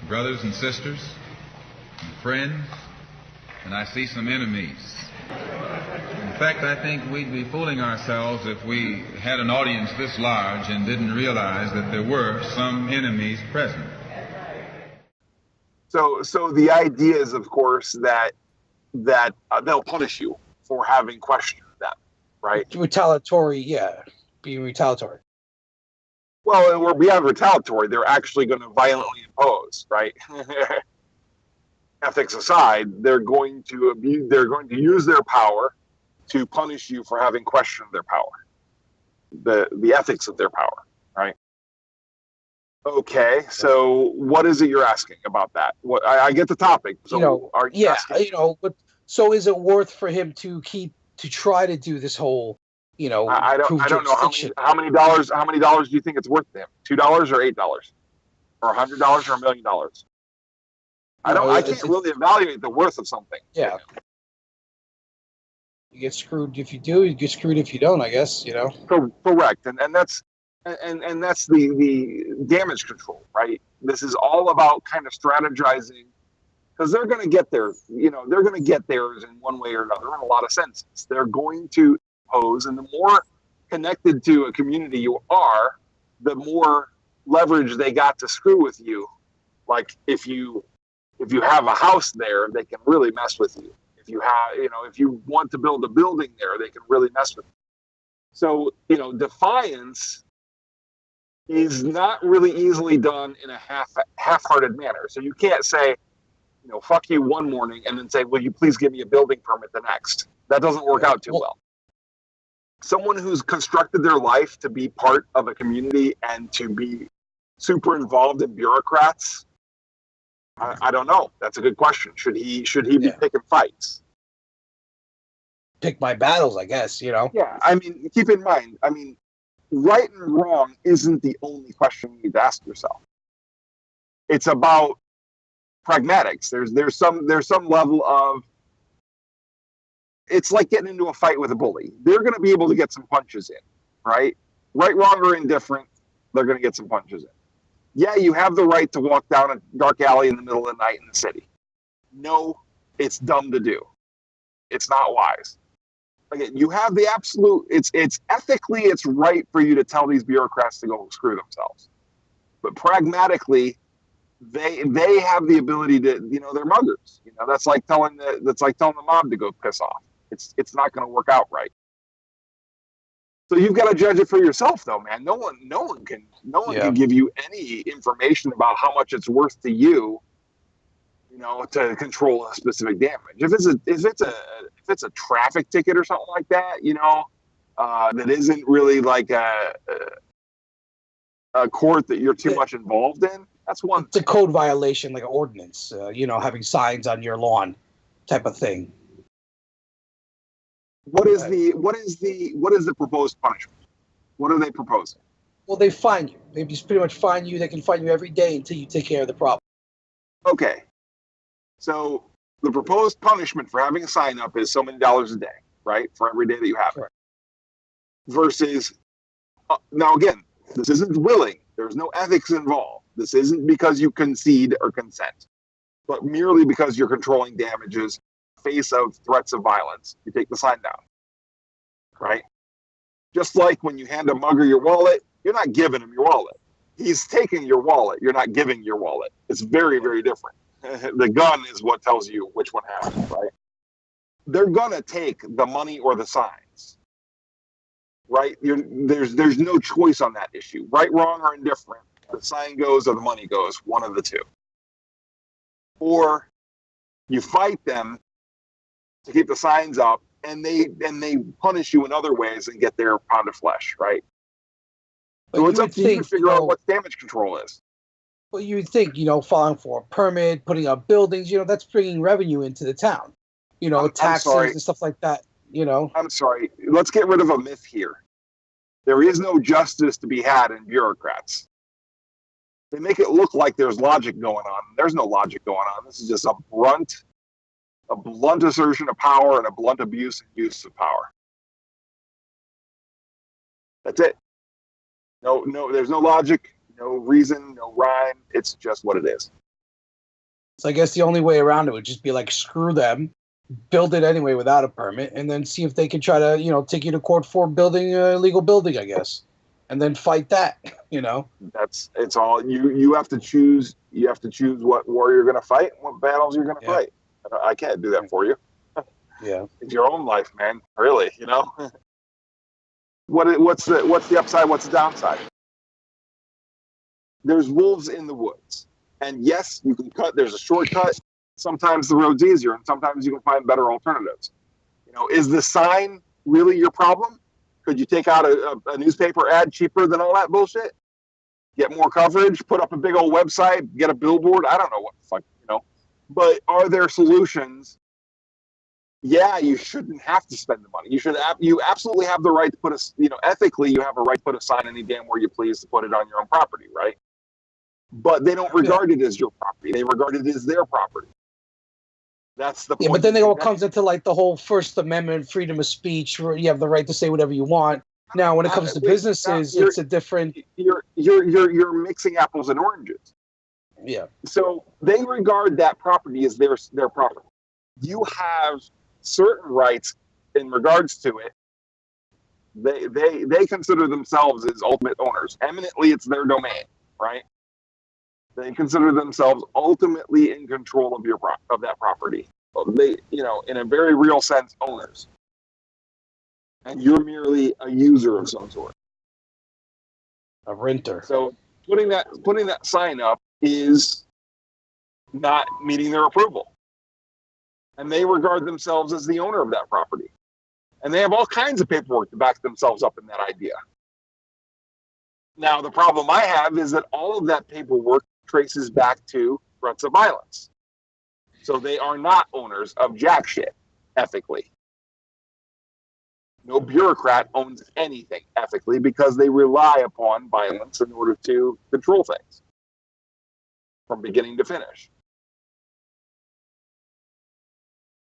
brothers and sisters, and friends, and I see some enemies. In fact, I think we'd be fooling ourselves if we had an audience this large and didn't realize that there were some enemies present. So the idea is, of course, that they'll punish you for having questioned them, right? Retaliatory, yeah, being retaliatory. Well, we're beyond retaliatory. They're actually going to violently impose, right? Ethics aside, they're going to use their power to punish you for having questioned their power, the ethics of their power, right? Okay, so what is it you're asking about that? What I get the topic. So are you asking? But so is it worth for him to try to do this whole, I don't know how many dollars do you think it's worth to him? $2 or $8 or $100 or $1 million? I can't really evaluate the worth of something. Yeah. You get screwed if you do, you get screwed if you don't, I guess, Correct. And that's the damage control, right? This is all about kind of strategizing, because they're going to get there, they're going to get theirs in one way or another in a lot of senses. They're going to pose, and the more connected to a community you are, the more leverage they got to screw with you. Like if you have a house there, they can really mess with you. If you have, if you want to build a building there, they can really mess with you. So, defiance is not really easily done in a half-hearted manner. So you can't say, fuck you one morning and then say, will you please give me a building permit the next? That doesn't work out too well. Someone who's constructed their life to be part of a community and to be super involved in bureaucrats, I don't know. That's a good question. Should he be picking fights? Pick my battles, I guess, Yeah, keep in mind, right and wrong isn't the only question you need to ask yourself. It's about pragmatics. There's some level of, it's like getting into a fight with a bully. They're going to be able to get some punches in, right? Right, wrong, or indifferent, they're going to get some punches in. Yeah, you have the right to walk down a dark alley in the middle of the night in the city. No, it's dumb to do. It's not wise. Again, you have the absolute, it's ethically, it's right for you to tell these bureaucrats to go screw themselves. But pragmatically, they have the ability to, they're muggers. That's like telling the mob to go piss off. It's not going to work out right. So you've got to judge it for yourself, though, man. No one can give you any information about how much it's worth to you, to control a specific damage. If it's a traffic ticket or something like that, that isn't really like a court that you're too much involved in. That's one. It's a code violation, like an ordinance. Having signs on your lawn, type of thing. What is the proposed punishment? What are they proposing? Well, they fine you. They just pretty much fine you. They can fine you every day until you take care of the problem. Okay. So the proposed punishment for having a sign up is so many dollars a day, right? For every day that you have it. Versus, now again, this isn't willing. There's no ethics involved. This isn't because you concede or consent, but merely because you're controlling damages face of threats of violence. You take the sign down, right? Just like when you hand a mugger your wallet, you're not giving him your wallet. He's taking your wallet. You're not giving your wallet. It's very, very different. The gun is what tells you which one happened, right? They're gonna take the money or the signs, right? There's no choice on that issue. Right, wrong, or indifferent. The sign goes or the money goes, one of the two. Or you fight them to keep the signs up, and they punish you in other ways and get their pound of flesh, right? But so it's up to you to figure out what damage control is. Well, you would think, filing for a permit, putting up buildings, that's bringing revenue into the town. Taxes and stuff like that, I'm sorry. Let's get rid of a myth here. There is no justice to be had in bureaucrats. They make it look like there's logic going on. There's no logic going on. This is just a blunt assertion of power and a blunt abuse and use of power. That's it. No, there's no logic, no reason, no rhyme. It's just what it is. So I guess the only way around it would just be like, screw them, build it anyway without a permit, and then see if they can try to, take you to court for building a illegal building, I guess, and then fight that. It's all you have to choose. You have to choose what war you're going to fight, and what battles you're going to fight. I can't do that for you. Yeah, it's your own life, man. Really, What's the upside? What's the downside? There's wolves in the woods, and yes, you can cut. There's a shortcut. Sometimes the road's easier, and sometimes you can find better alternatives. Is the sign really your problem? Could you take out a newspaper ad cheaper than all that bullshit? Get more coverage, put up a big old website, get a billboard. I don't know what the fuck, But are there solutions? Yeah, you shouldn't have to spend the money. You absolutely have the right to put ethically, you have a right to put a sign any damn where you please to put it on your own property, right? But they don't regard it as your property. They regard it as their property. That's the point. Yeah, but then it all comes into like the whole First Amendment, freedom of speech, where you have the right to say whatever you want. Now, when it comes to businesses, it's a different. You're mixing apples and oranges. Yeah. So they regard that property as their property. You have certain rights in regards to it. They consider themselves as ultimate owners. Eminently, it's their domain, right? They consider themselves ultimately in control of that property. They, in a very real sense, owners. And you're merely a user of some sort. A renter. So putting that sign up is not meeting their approval. And they regard themselves as the owner of that property. And they have all kinds of paperwork to back themselves up in that idea. Now, the problem I have is that all of that paperwork traces back to threats of violence. So they are not owners of jack shit, ethically. No bureaucrat owns anything ethically because they rely upon violence in order to control things from beginning to finish.